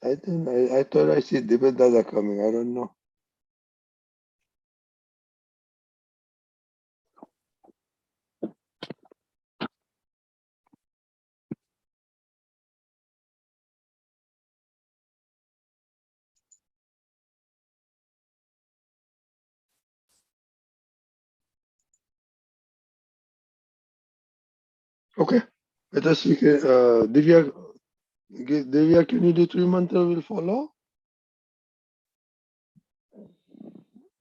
I thought I see Dada coming. I don't know. Okay. Let us see. Divya, can you do 3 mantra? Will follow.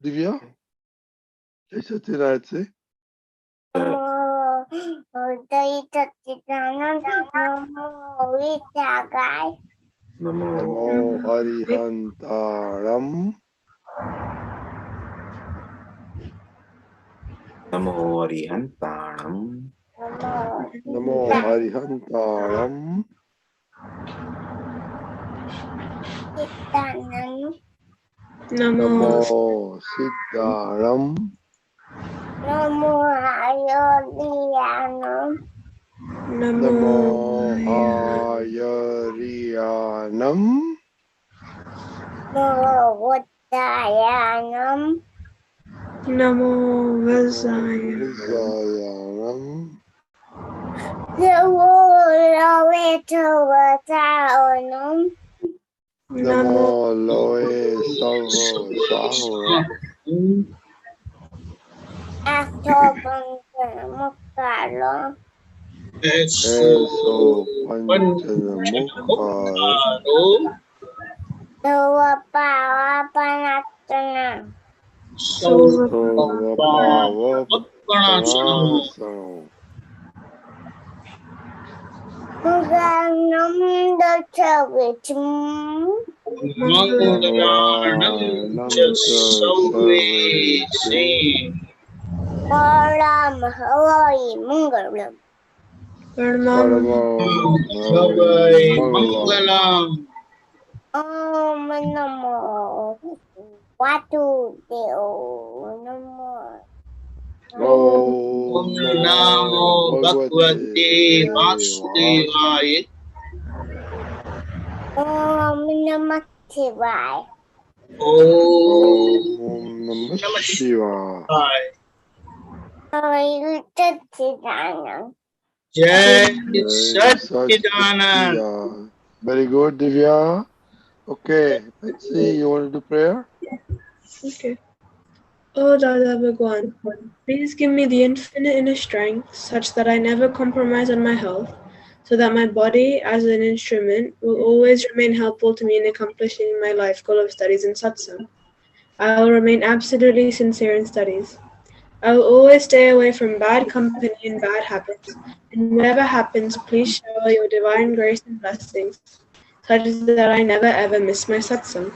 Divya? Jai Satyanarayana say. Namo Arihantaram. Namo Arihantaram. Namo Arihantaram. Namo Siddharam. Namo Ayodhyanam. Namo Ayariyanam. Namo Buddhayanam. Namo Vasayanam. Namo Ravitavasayanam. Namo Loe Savo Sahura. Aptaputra Eso Panchamukhara. Davapanatana. Sovapavapanasana. Muganam Dachavicham. Mangalanam Savicham. Param Havai Mangalam. Mangalam. Om Namo Vadodara Namo. Om Namo Bhagwate Vasudevaya. Om Namah Shivaya. Om Namah Shivaya. Jai Satchidanand. Jai Satchidanand. Very good, Divya. Okay, let's see. You want to do prayer? Okay. Oh Dada Bhagwan, please give me the infinite inner strength such that I never compromise on my health, so that my body as an instrument will always remain helpful to me in accomplishing my life goal of studies in Satsang. I will remain absolutely sincere in studies. I will always stay away from bad company and bad habits, and whatever happens, please shower your divine grace and blessings, such that I never ever miss my Satsang.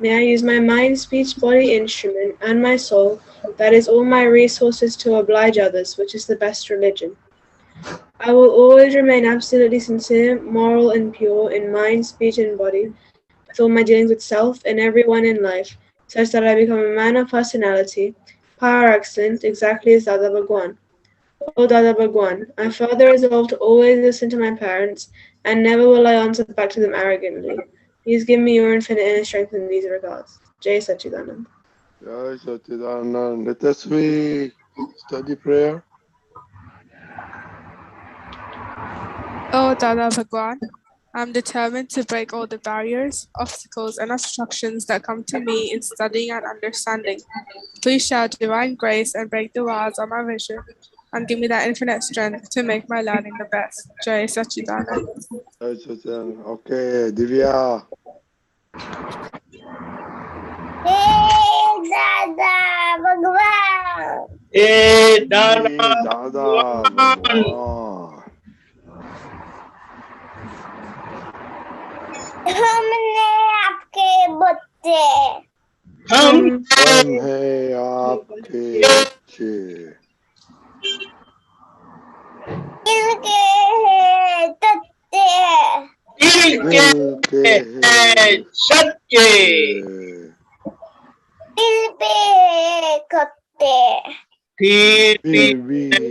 May I use my mind, speech, body, instrument, and my soul, that is all my resources, to oblige others, which is the best religion. I will always remain absolutely sincere, moral, and pure in mind, speech, and body, with all my dealings with self and everyone in life, such that I become a man of personality, power excellent, exactly as Dada Bhagwan. O Dada Bhagwan, I further resolve to always listen to my parents, and never will I answer back to them arrogantly. Please give me your infinite inner strength in these regards. Jai Satchidanand. Jai Satchidanand. Let us we study prayer. Oh Dada Bhagwan, I'm determined to break all the barriers, obstacles, and obstructions that come to me in studying and understanding. Please shower divine grace and break the walls of my vision, and give me that infinite strength to make my learning the best. Jai Satchidanand. Jai Satchidanand. Okay, Divya. Hey Dada Bhagwan. Hey Dada Bhagwan. हमने आपके बच्चे हम है आपके बच्चे दिल के हैं तत्ते दिल के सच्चे दिल पे खत्ते फिर भी है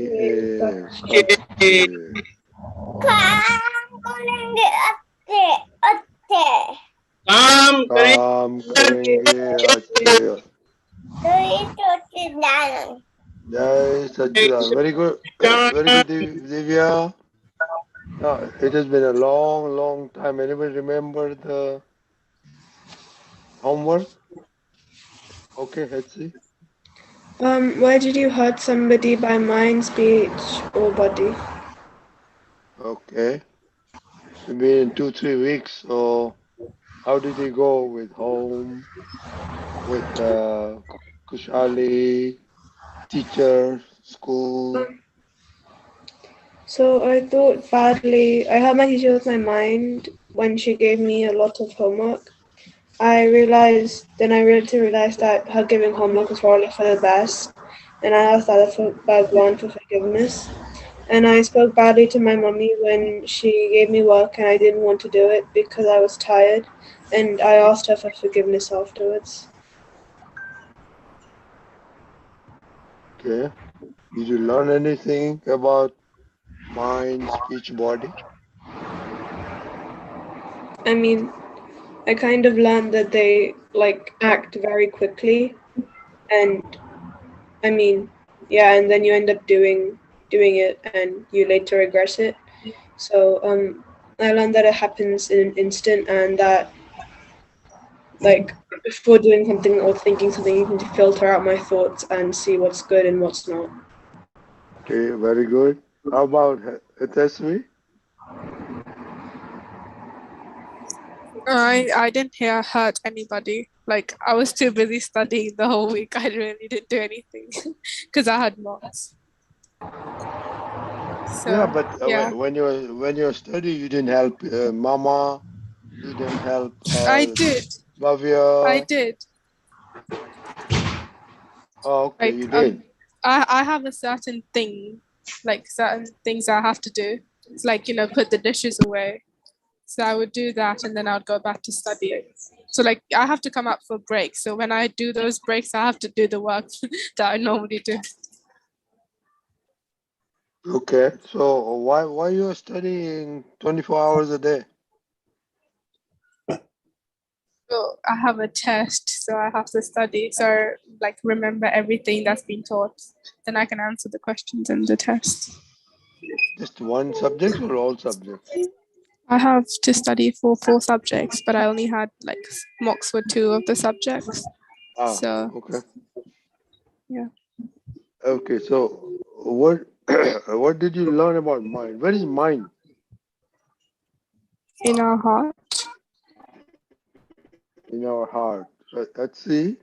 काम करेंगे अच्छे अच्छे काम करें काम करेंगे अच्छे। Jai Satchidanand. Very good. Very good, Divya. It has been a long, long time. Anybody remember the homework? Okay, let's see. Why did you hurt somebody by mind, speech, or body? Okay. It's been 2-3 weeks. So how did he go with home, with Kushali, teacher, school? So I thought badly. I hurt my teacher with my mind when she gave me a lot of homework. I realized that her giving homework was probably for the best, and I asked Dada Bhagwan for forgiveness. And I spoke badly to my mummy when she gave me work and I didn't want to do it because I was tired, and I asked her for forgiveness afterwards. Okay. Did you learn anything about mind, speech, body? I mean, I kind of learned that they act very quickly, and I mean, yeah, and then you end up doing it and you later regret it. So I learned that it happens in an instant, and that before doing something or thinking something, you need to filter out my thoughts and see what's good and what's not. Okay, very good. How about Tasmi? I didn't hurt anybody. Like, I was too busy studying the whole week. I really didn't do anything because I had mocks. So, Yeah, but yeah. when you study, you didn't help Mama. You didn't help. I did. Bhavya. I did. Oh, okay, Like, you did. I have a certain thing, like certain things I have to do. It's like, put the dishes away. So I would do that and then I would go back to studying. So like I have to come up for breaks. So when I do those breaks, I have to do the work that I normally do. Okay, so why you are studying 24 hours a day? So I have a test, so I have to study. So like remember everything that's been taught. Then I can answer the questions in the test. Just one subject or all subjects? I have to study for 4 subjects, but I only had like mocks for 2 of the subjects. So okay. Yeah. Okay, so what did you learn about mind? Where is mind? In our heart. In our heart. Let's see.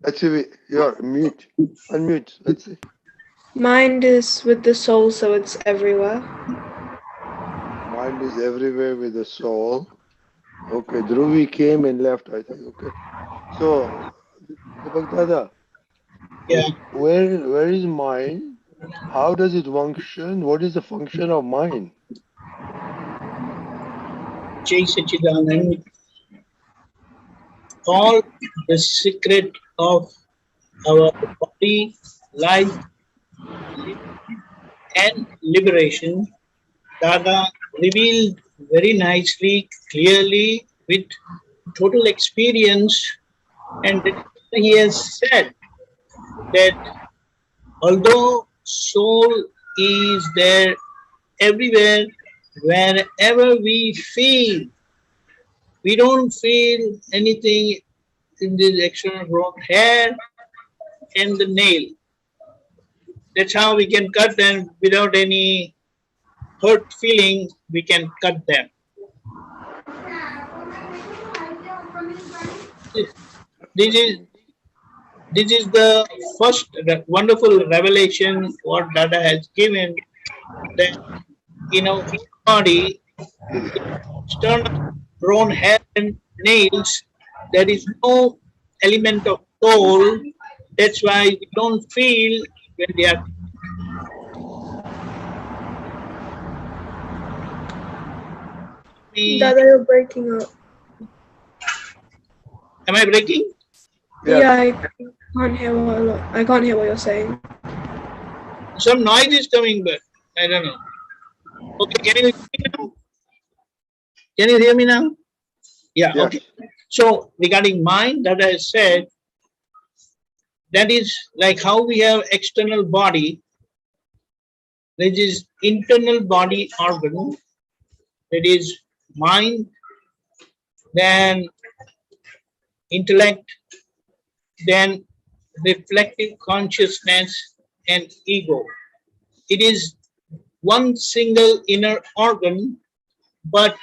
Let's see. You're mute. Unmute. Let's see. Mind is with the soul, so it's everywhere. Mind is everywhere with the soul. Okay, Dhruvi came and left, I think. Okay. So, Deepak Dada, Yeah. where is mind? How does it function? What is the function of mind? Jai Satchidanand. All the secret of our body, life, and liberation, Dada revealed very nicely, clearly, with total experience, and he has said that although soul is there everywhere, wherever we feel, we don't feel anything in the external road, hair and the nail. That's how we can cut them without any hurt feeling. We can cut them. This is the first wonderful revelation what Dada has given, that in our body, external grown hair and nails, there is no element of soul. That's why we don't feel when they are. Dada, you're breaking up. Am I breaking? Yes. Yeah, I can't hear what you're saying. Some noise is coming back. I don't know. Okay, can you hear me now? Can you hear me now? Yeah, Yes. okay. So regarding mind, that I said, that is like how we have external body, which is internal body organ, that is mind, then intellect, then reflective consciousness and ego. It is one single inner organ, but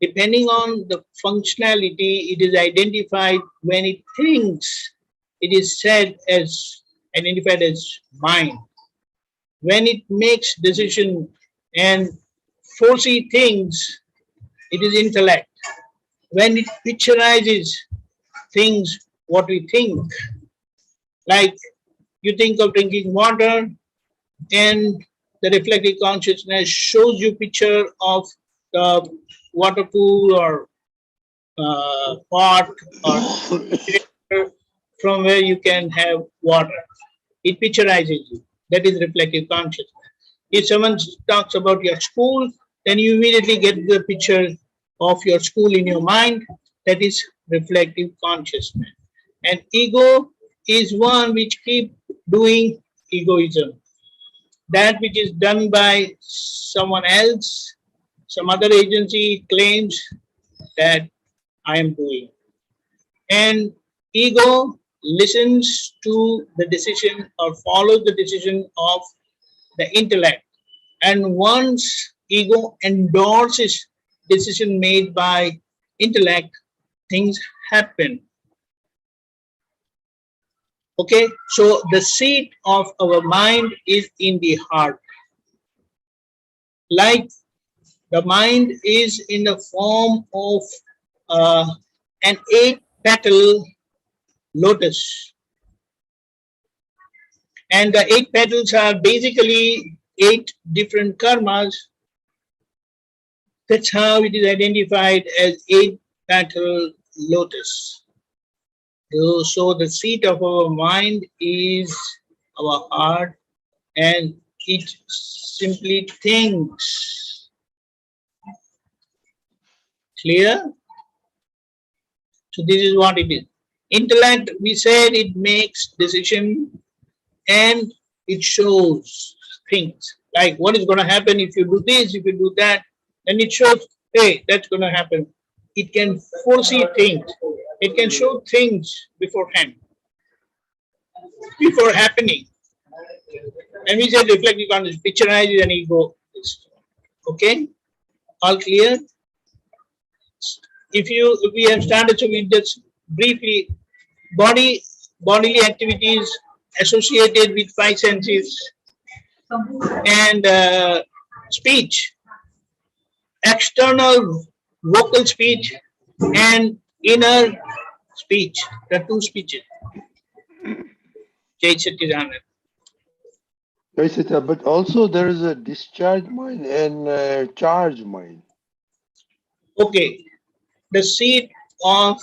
depending on the functionality, it is identified when it thinks, it is said as identified as mind. When it makes decision and foresee things, it is intellect. When it picturizes things, what we think, like you think of drinking water and the reflective consciousness shows you picture of the water pool or pot or chair from where you can have water. It picturizes you. That is reflective consciousness. If someone talks about your school, then you immediately get the picture of your school in your mind. That is reflective consciousness. And ego is one which keep doing egoism. That which is done by someone else, some other agency claims that I am doing. And ego listens to the decision or follows the decision of the intellect. And once ego endorses decision made by intellect, things happen. Okay, so the seat of our mind is in the heart. Like the mind is in the form of an 8-petal lotus. And the 8 petals are basically 8 different karmas. That's how it is identified as 8-petal lotus. So the seat of our mind is our heart, and it simply thinks. Clear? So this is what it is. Intellect, we said it makes decision and it shows things. Like what is going to happen if you do this, if you do that, then it shows, hey, that's going to happen. It can foresee things. It can show things beforehand, before happening. And we said reflective consciousness, picturizes and ego. Okay? All clear? If we have started, so we just briefly, bodily activities associated with 5 senses and speech, external vocal speech and inner speech, the 2 speeches. Jai Satchidananda. But also there is a discharge mind and charge mind. Okay, the seat of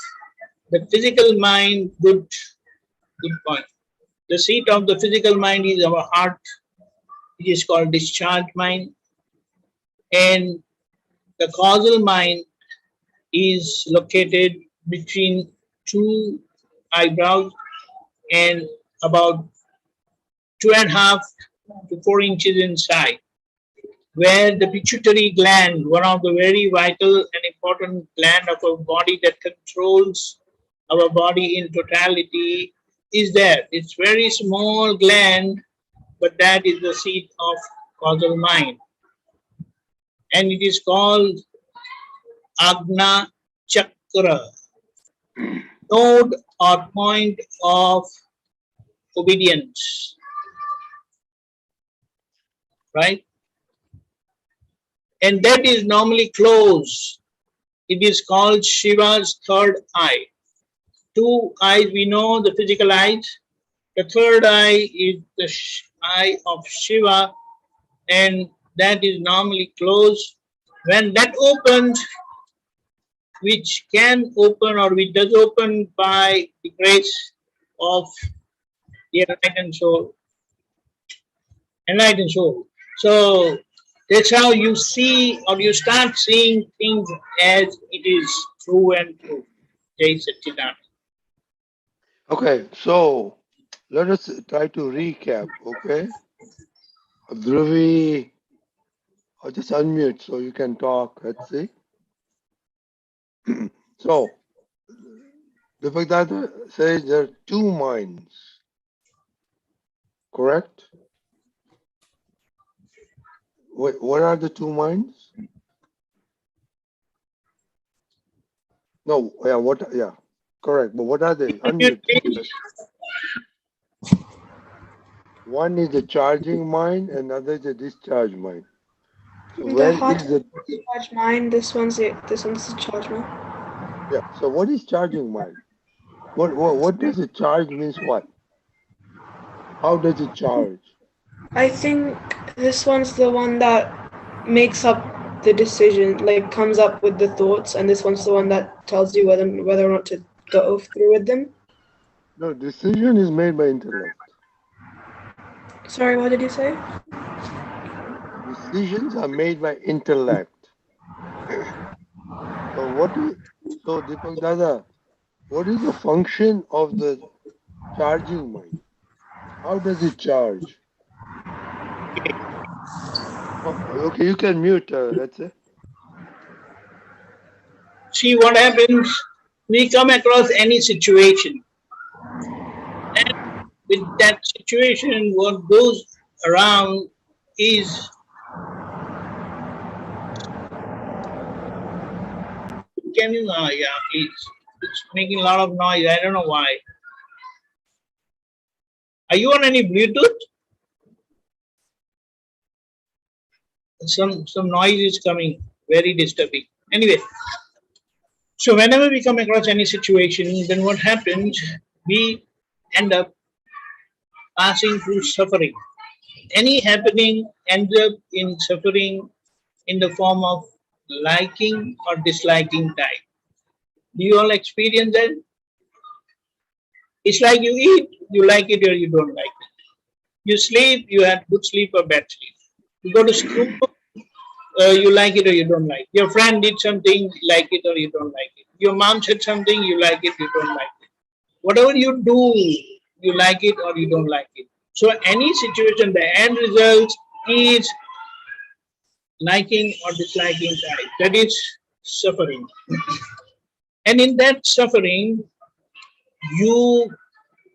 the physical mind, good point. The seat of the physical mind is our heart. It is called discharge mind. And the causal mind is located between 2 eyebrows and about 2.5 to 4 inches inside, where the pituitary gland, one of the very vital and important gland of our body that controls our body in totality, is there. It's very small gland, but that is the seat of causal mind. And it is called Agna Chakra, node or point of obedience. Right? And that is normally closed. It is called Shiva's 3rd eye. 2 eyes, we know the physical eyes. The 3rd eye is the eye of Shiva, and that is normally closed. When that opens, which can open or which does open by the grace of the enlightened soul. So that's how you see, or you start seeing things as it is, true and true. Jai Satchidananda. Okay, so let us try to recap, okay? Dhruvi, or just unmute so you can talk. Let's see. So, Deepak says there are two minds, correct? What are the two minds? No, yeah, what? Yeah, correct. But what are they? Unmute. One is the charging mind, another is the discharge mind. So The where hot is the charge mind. This one's the charge mind. yeah? So what is charging mind? What does it charge means what? How does it charge? I think this one's the one that makes up the decision, like comes up with the thoughts, and this one's the one that tells you whether or not to go through with them. No, decision is made by intellect. Sorry, what did you say? Decisions are made by intellect. So Deepak Dada, what is the function of the charging mind? How does it charge? Oh, okay, you can mute. Let's say. See what happens, we come across any situation. And with that situation, what goes around is, can you, yeah, please. It's making a lot of noise. I don't know why. Are you on any Bluetooth? Some noise is coming, very disturbing. Anyway, so whenever we come across any situation, then what happens? We end up passing through suffering. Any happening ends up in suffering in the form of liking or disliking type. Do you all experience that? It's like you eat, you like it or you don't like it. You sleep, you have good sleep or bad sleep. You go to school, you like it or you don't like it. Your friend did something, you like it or you don't like it. Your mom said something, you like it, you don't like it. Whatever you do, you like it or you don't like it. So any situation, the end result is liking or disliking type. That is suffering. And in that suffering, you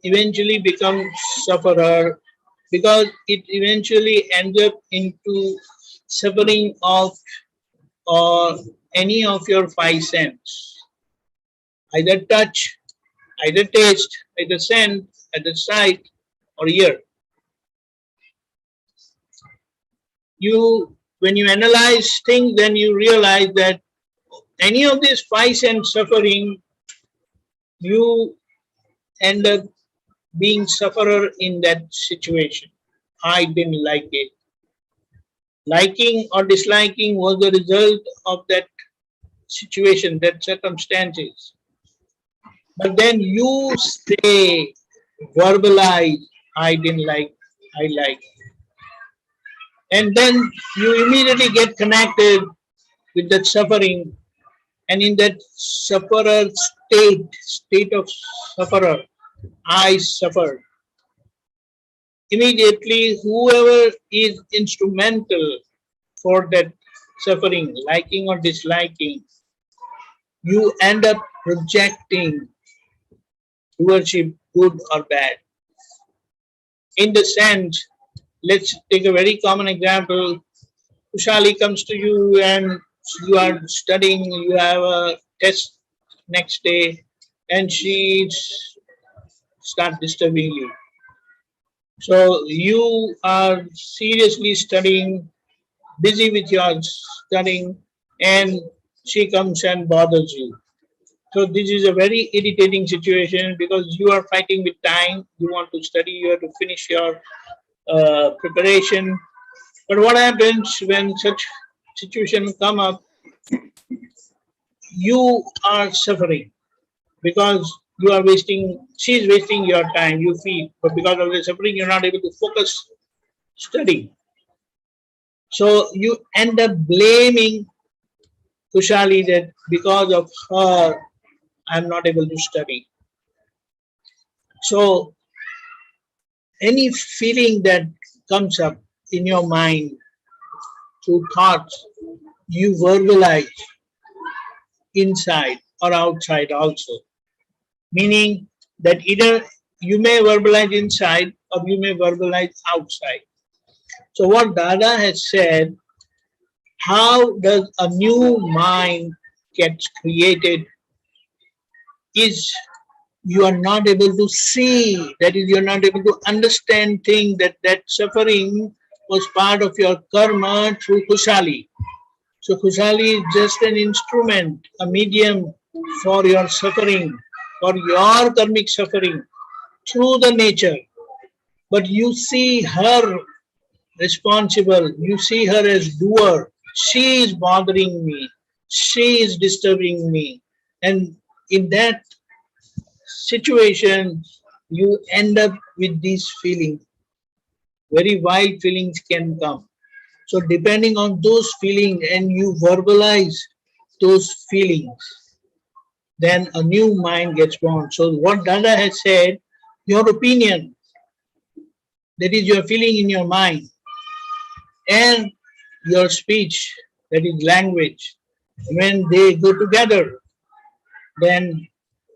eventually become sufferer, because it eventually ends up into suffering of or any of your five senses, either touch, either taste, either scent, either sight, or ear. When you analyze things, then you realize that any of these five sense suffering, you end up being sufferer in that situation. I didn't like it. Liking or disliking was the result of that situation, that circumstances. But then you say, verbalize, I didn't like, I like. And then you immediately get connected with that suffering, and in that sufferer state of sufferer, I suffered. Immediately, whoever is instrumental for that suffering, liking or disliking, you end up projecting towards it, good or bad. In the sense, let's take a very common example. Kushali comes to you and you are studying, you have a test next day, and she starts disturbing you. So you are seriously studying, busy with your studying, and she comes and bothers you. So this is a very irritating situation, because you are fighting with time. You want to study, you have to finish your preparation. But what happens when such situations come up? You are suffering, because you are wasting, she is wasting your time, you feel, but because of the suffering, you're not able to focus studying. So you end up blaming Kushali that because of her, I'm not able to study. So any feeling that comes up in your mind through thoughts, you verbalize inside or outside also. Meaning that either you may verbalize inside or you may verbalize outside. So what Dada has said, how does a new mind gets created is you are not able to see, that is, you are not able to understand things, that suffering was part of your karma through Kushali. So Kushali is just an instrument, a medium for your suffering, for your karmic suffering through the nature. But you see her responsible, you see her as doer. She is bothering me, she is disturbing me. And in that situation, you end up with these feelings. Very wild feelings can come. So depending on those feelings and you verbalize those feelings, then a new mind gets born. So what Dada has said, your opinion, that is your feeling in your mind, and your speech, that is language, when they go together, then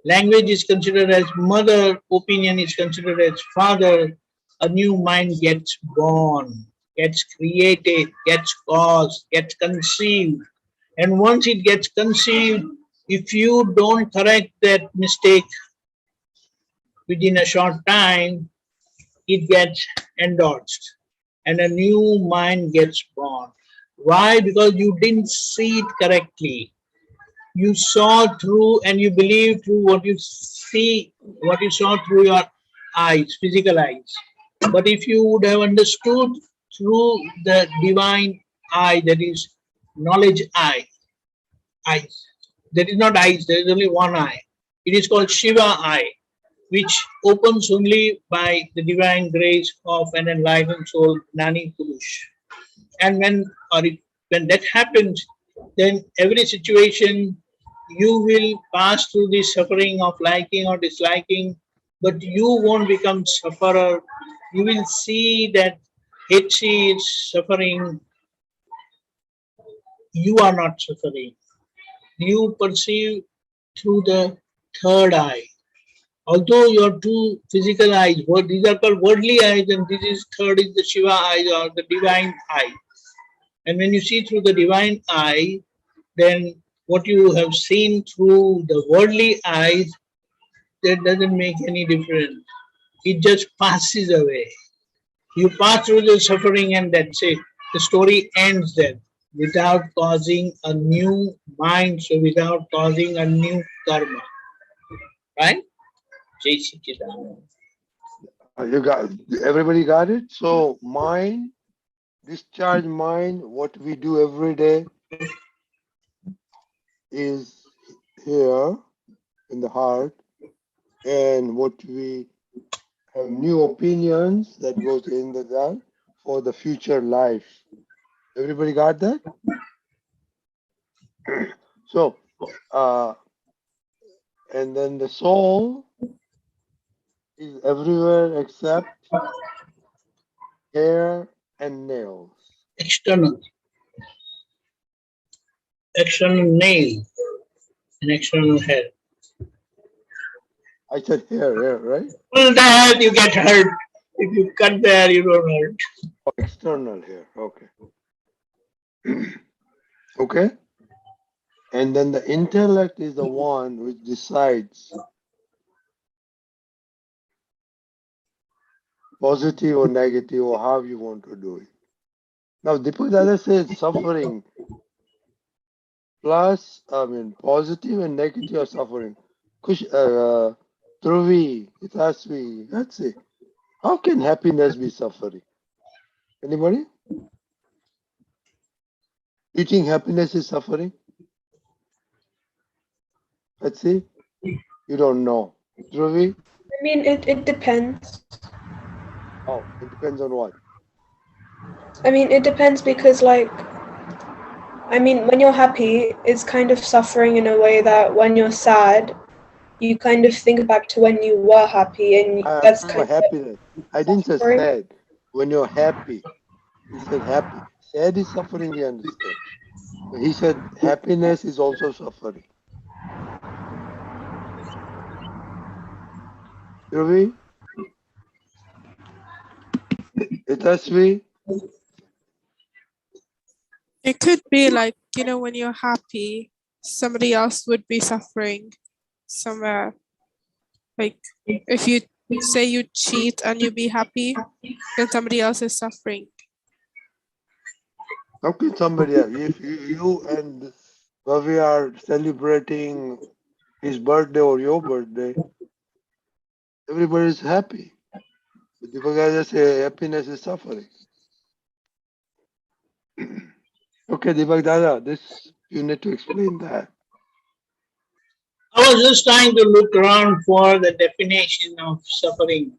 language is considered as mother, opinion is considered as father, a new mind gets born, gets created, gets caused, gets conceived. And once it gets conceived, if you don't correct that mistake within a short time, it gets endorsed and a new mind gets born. Why? Because you didn't see it correctly. You saw through and you believe through what you see, what you saw through your eyes, physical eyes. But if you would have understood through the divine eye, that is knowledge eye, eyes. There is not eyes, there is only one eye. It is called Shiva eye, which opens only by the divine grace of an enlightened soul, Nani Purush. And when that happens, then every situation you will pass through the suffering of liking or disliking, but you won't become sufferer. You will see that Hetsi is suffering. You are not suffering. You perceive through the third eye. Although your two physical eyes, these are called worldly eyes, and this is third is the Shiva eye or the divine eye. And when you see through the divine eye, then what you have seen through the worldly eyes, that doesn't make any difference. It just passes away. You pass through the suffering and that's it. The story ends there without causing a new mind, so without causing a new karma. Right? Jai Satchidananda. You got, everybody got it? So mind, discharge mind, what we do every day is here in the heart, and what we have new opinions that goes in that for the future life. Everybody got that? So, and then the soul is everywhere except hair and nails. External nail and external hair. I said hair, right? Well, that you get hurt. If you cut there, you don't hurt. Oh, external hair, okay. Okay. And then the intellect is the one which decides positive or negative or how you want to do it. Now, Deepak says suffering plus, positive and negative are suffering. Dhruvi, Hitasvi, that's it. How can happiness be suffering? Anybody? You think happiness is suffering? Let's see. You don't know. Dhruvi? I mean, it depends. Oh, it depends on what? I mean, it depends because, like, I mean, when you're happy, it's kind of suffering in a way that when you're sad, you kind of think back to when you were happy, and I that's asked kind for of like happiness. I didn't say suffering. sad. When you're happy, he said happy. Sad is suffering, we understand. But he said happiness is also suffering. Ravi? Itasvi? It could be like, you know, when you're happy, somebody else would be suffering somewhere. Like if you say you cheat and you be happy, then somebody else is suffering. How can somebody else? If you and Ravi are celebrating his birthday or your birthday, everybody is happy. But Deepakanda say happiness is suffering. Okay, Deepak Dada, this you need to explain that. I was just trying to look around for the definition of suffering.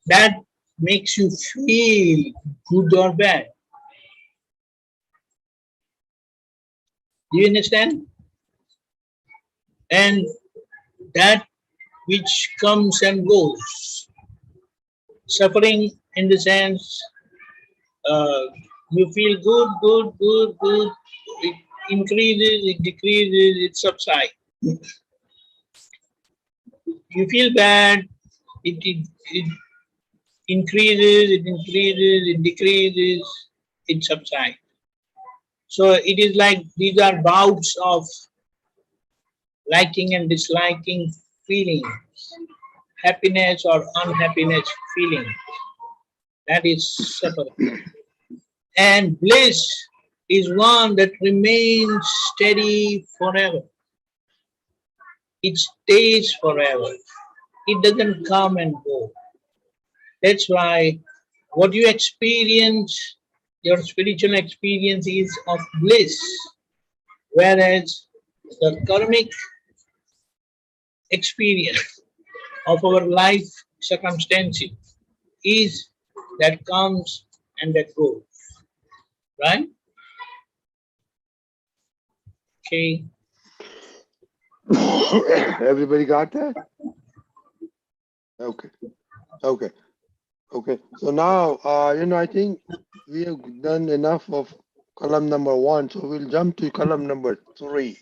That makes you feel good or bad. Do you understand? And that which comes and goes. Suffering in the sense you feel good. It increases, it decreases, it subsides. You feel bad, it increases, it decreases, it subsides. So it is like these are bouts of liking and disliking feelings, happiness or unhappiness feeling. That is suffering. And bliss is one that remains steady forever. It stays forever. It doesn't come and go. That's why what you experience, your spiritual experience is of bliss, whereas the karmic experience of our life circumstances is that comes and that goes. Right? Okay. Everybody got that? Okay. So now, I think we have done enough of column number 1, so we'll jump to column number 3.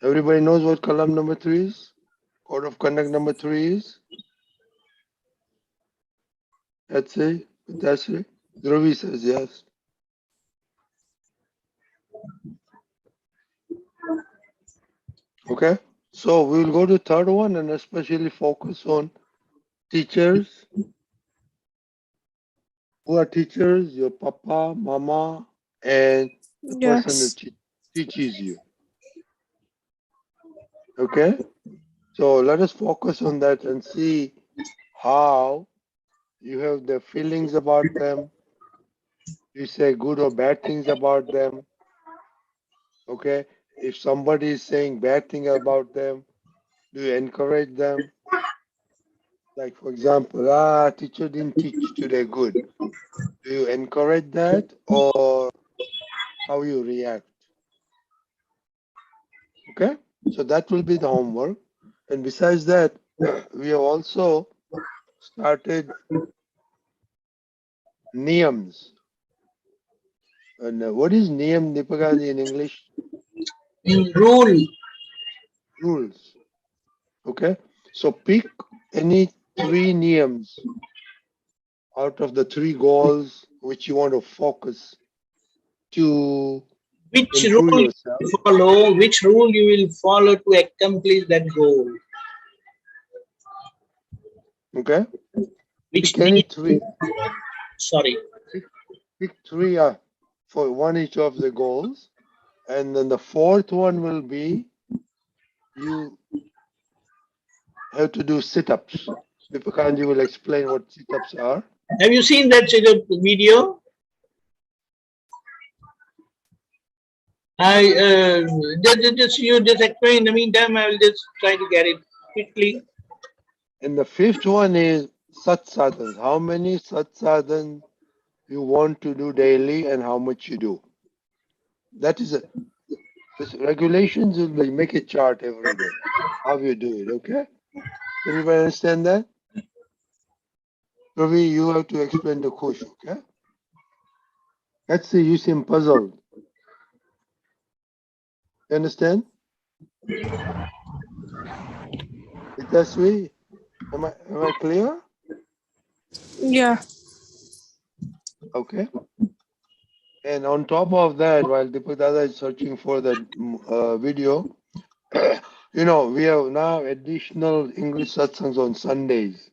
Everybody knows what column number 3 is? Code of conduct number 3 is? That's it. Dhruvi says yes. Okay. So we'll go to third one and especially focus on teachers. Who are teachers? Your papa, mama, and the person Yes. who teaches you. Okay. So let us focus on that and see how you have the feelings about them. You say good or bad things about them. Okay. If somebody is saying bad thing about them, do you encourage them? Like for example, teacher didn't teach today good. Do you encourage that or how you react? Okay. So that will be the homework. And besides that, we have also started niyams. And what is niyam, Deepakandi, in English? Rule. Rules. Okay. So pick any 3 niyams out of the 3 goals which you want to focus to Which improve rule yourself. you follow, which rule you will follow to accomplish that goal. Okay. Which Pick any 3. Sorry. Pick 3 for one each of the goals. And then the 4th one will be you have to do sit-ups. Deepakanji will explain what sit-ups are. Have you seen that video? You just explain. In the meantime, I will just try to get it quickly. And the 5th one is Sat sadhans. How many sat sadhans you want to do daily and how much you do? That is it. This regulations will like make a chart every day. How you do it, okay? Everybody understand that? Ravi, you have to explain the question, okay? Let's say you seem puzzled. You understand? Itasvi, am I clear? Yeah. Okay. And on top of that, while Deepak Dada is searching for the video, you know, we have now additional English satsangs on Sundays,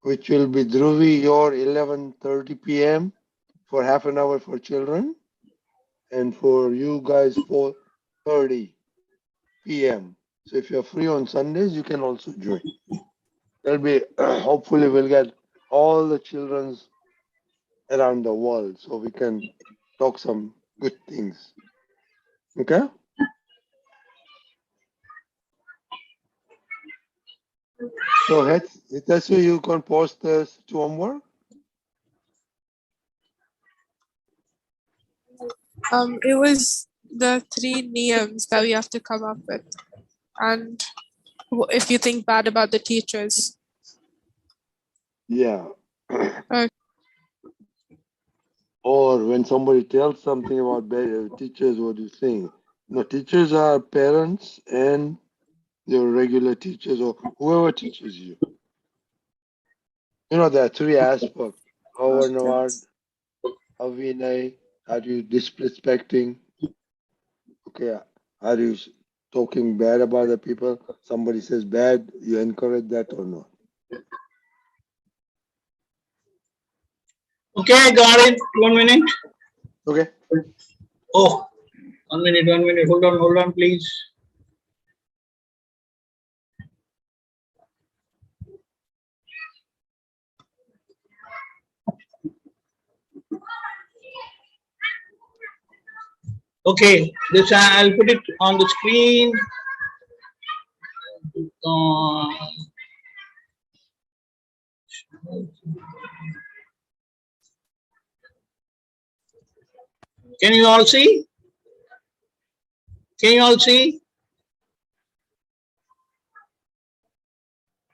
which will be Dhruvi, your 11:30 p.m. for half an hour for children, and for you guys 4:30 p.m. So if you're free on Sundays, you can also join. That'll be hopefully we'll get all the children's around the world, so we can talk some good things. Okay? So Hitachi, you can post this to homework. It was the 3 niyams that we have to come up with, and if you think bad about the teachers. Yeah. Okay. Or when somebody tells something about teachers, what do you think? No, teachers are parents and your regular teachers or whoever teaches you. You know, there are 3 aspects. Avarnavad, Avinay, are you disrespecting? Okay, are you talking bad about the people? Somebody says bad, you encourage that or not? Okay, I got it. 1 minute. Okay. Oh, 1 minute, 1 minute. Hold on, please. Okay, this I'll put it on the screen. Can you all see? Can you all see?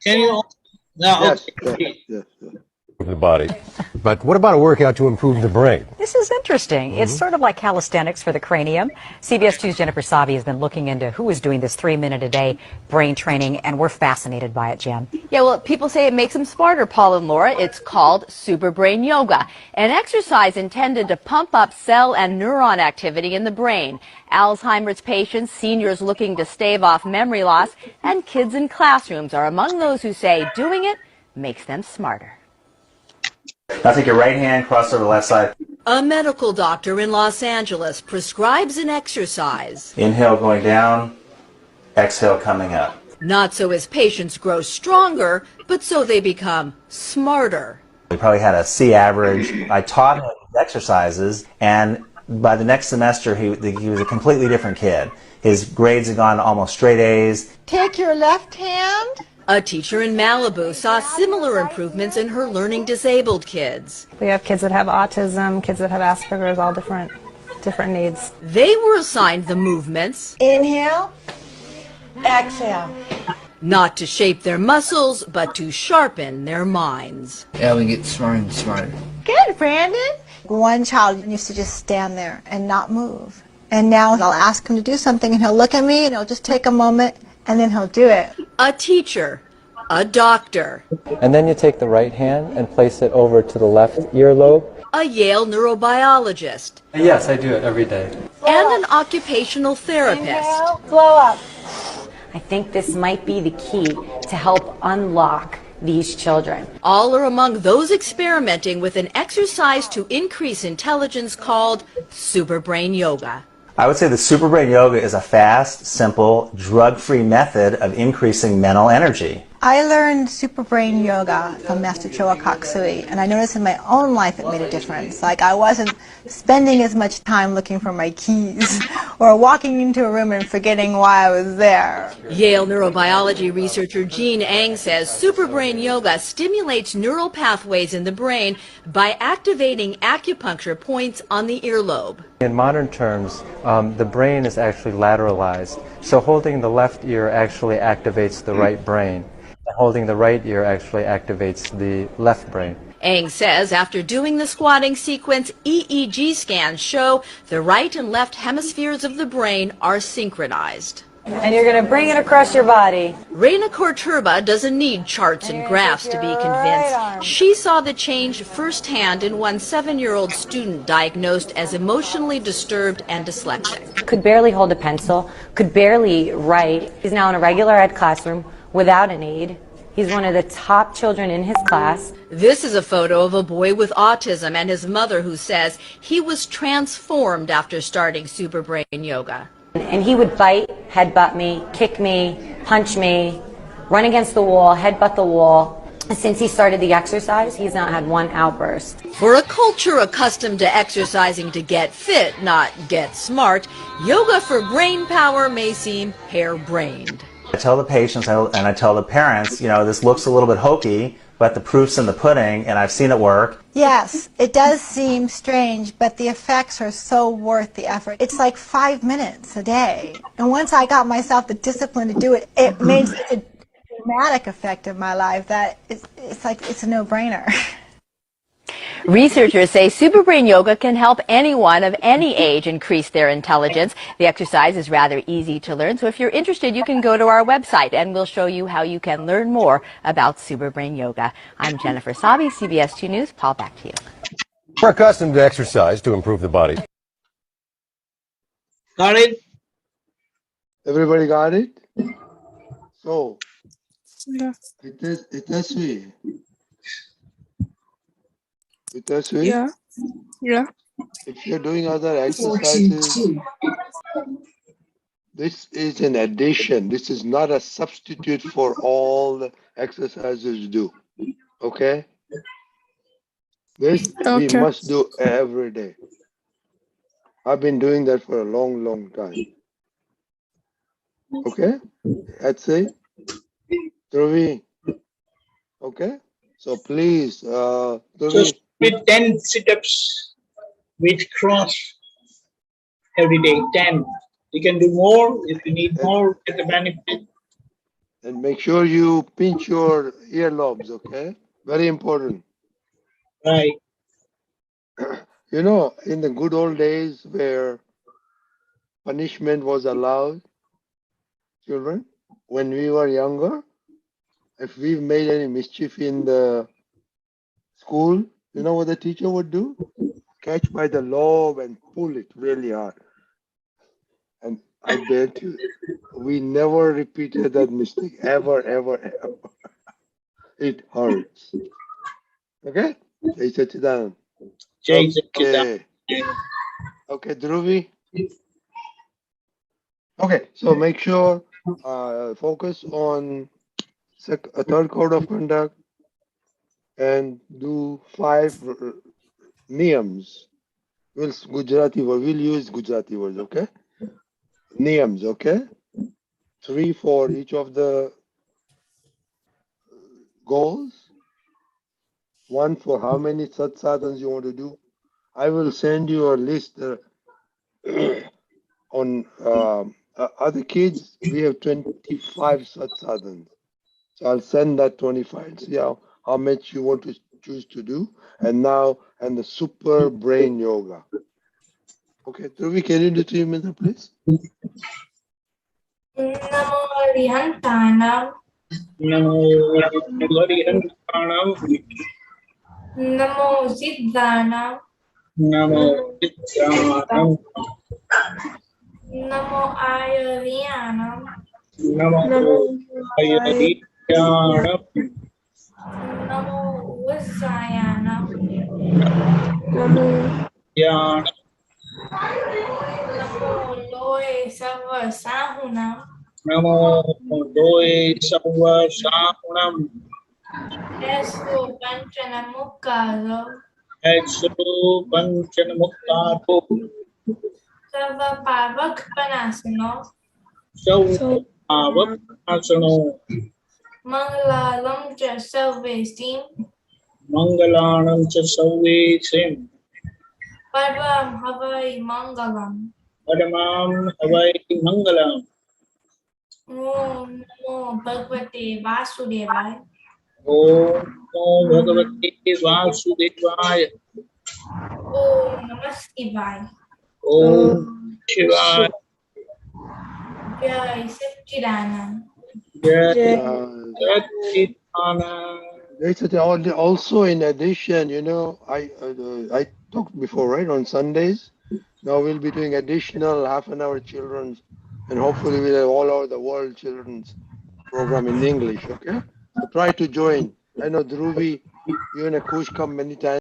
Can you all? No, Yes, okay. yes. The body. But what about a workout to improve the brain? This is interesting. It's sort of like calisthenics for the cranium. CBS 2's Jennifer Sabi has been looking into who is doing this 3-minute-a-day brain training, and we're fascinated by it, Jen. Yeah, well, people say it makes them smarter, Paul and Laura. It's called Super Brain Yoga, an exercise intended to pump up cell and neuron activity in the brain. Alzheimer's patients, seniors looking to stave off memory loss, and kids in classrooms are among those who say doing it makes them smarter. Now take your right hand, cross over the left side. A medical doctor in Los Angeles prescribes an exercise. Inhale going down, exhale coming up. Not so his patients grow stronger, but so they become smarter. We probably had a C average. I taught him these exercises, and by the next semester he was a completely different kid. His grades had gone almost straight A's. Take your left hand. A teacher in Malibu saw similar improvements in her learning disabled kids. We have kids that have autism, kids that have Asperger's, all different needs. They were assigned the movements. Inhale, exhale. Not to shape their muscles, but to sharpen their minds. Yeah, we get smarter and smarter. Good, Brandon. One child used to just stand there and not move. And now I'll ask him to do something and he'll look at me and he'll just take a moment and then he'll do it. A teacher, a doctor. And then you take the right hand and place it over to the left earlobe. A Yale neurobiologist. Yes, I do it every day. And an occupational therapist. Inhale, blow up. I think this might be the key to help unlock these children. All are among those experimenting with an exercise to increase intelligence called Super Brain Yoga. I would say the Super Brain Yoga is a fast, simple, drug-free method of increasing mental energy. I learned super brain yoga from Master Choa Kaksui, and I noticed in my own life it made a difference. Like I wasn't spending as much time looking for my keys or walking into a room and forgetting why I was there. Yale neurobiology researcher Jean Eng says superbrain yoga stimulates neural pathways in the brain by activating acupuncture points on the earlobe. In modern terms, the brain is actually lateralized. So holding the left ear actually activates the right brain. Holding the right ear actually activates the left brain. Eng says after doing the squatting sequence, EEG scans show the right and left hemispheres of the brain are synchronized. And you're going to bring it across your body. Reina Corturba doesn't need charts and graphs to be convinced. She saw the change firsthand in one 7-year-old student diagnosed as emotionally disturbed and dyslexic. Could barely hold a pencil, could barely write. He's now in a regular ed classroom without an aid. He's one of the top children in his class. This is a photo of a boy with autism and his mother who says he was transformed after starting Superbrain Yoga. And he would bite, headbutt me, kick me, punch me, run against the wall, headbutt the wall. Since he started the exercise, he's not had one outburst. For a culture accustomed to exercising to get fit, not get smart, yoga for brain power may seem harebrained. I tell the patients and I tell the parents, you know, this looks a little bit hokey, but the proof's in the pudding, and I've seen it work. Yes, it does seem strange, but the effects are so worth the effort. It's like 5 minutes a day. And once I got myself the discipline to do it, it made such a dramatic effect in my life that it's like it's a no-brainer. Researchers say Superbrain Yoga can help anyone of any age increase their intelligence. The exercise is rather easy to learn, so if you're interested, you can go to our website and we'll show you how you can learn more about Superbrain Yoga. I'm Jennifer Sabi, CBS 2 News. Paul, back to you. We're accustomed to exercise to improve the body. Got it? Everybody got it? So, Yeah. Hitasvi. Yeah. Yeah. If you're doing other exercises, this is an addition. This is not a substitute for all the exercises you do. Okay? This we Okay. must do every day. I've been doing that for a long, long time. Okay? That's it. Dhruvi. Okay? So please, So Dhruvi. with 10 sit-ups with cross every day, 10. You can do more if you need more, get the benefit. And make sure you pinch your earlobes, okay? Very important. Right. You know, in the good old days where punishment was allowed, children, when we were younger, if we made any mischief in the school, you know what the teacher would do? Catch by the lobe and pull it really hard. And I bet you, we never repeated that mistake, ever, ever, ever. It hurts. Okay? Jai Sachidanand. Jai Sachidanand. Okay, Dhruvi. Okay, so make sure focus on a third code of conduct and do 5 niyams. We'll use Gujarati words, okay? Niyams, okay? 3 for each of the goals. 1 for how many sat sadhans you want to do. I will send you a list on other kids. We have 25 sat sadhans. So I'll send that 25. See how much you want to choose to do. And now, and the super brain yoga. Okay, Dhruvi, can you do 3 minutes, please? Namo Arihantanam. Namo Arihantanam. Namo Siddhanam. Namo Siddhanam. Namo Ayuryanam. Namo Ayuryanam. Namo Vasayanam. Namo Namo Loe Sava Sahunam. Namo Doi Sawa Sapunam. Esu Panchanamukaro. Etsu Panchanamuktato. Sarva Pavak Panasano. Asano. Mangalalam Cha Sarvesim. Mangalanam Cha Sarvesim. Padvam Havai Mangalam. Padamam Havai Mangalam. Om Namo Bhagavate Vasudevaya. Om Namo Bhagavate Vasudevaya. Om Namah Shivaya. Om Shivaya. Jai Satchidanand. Jai Satchidanand. Also, in addition, you know, I talked before, right, on Sundays. Now we'll be doing additional half-an-hour children's, and hopefully we'll have all over the world children's program in English. Okay, so try to join. I know Dhruvi, you and Akush come many times.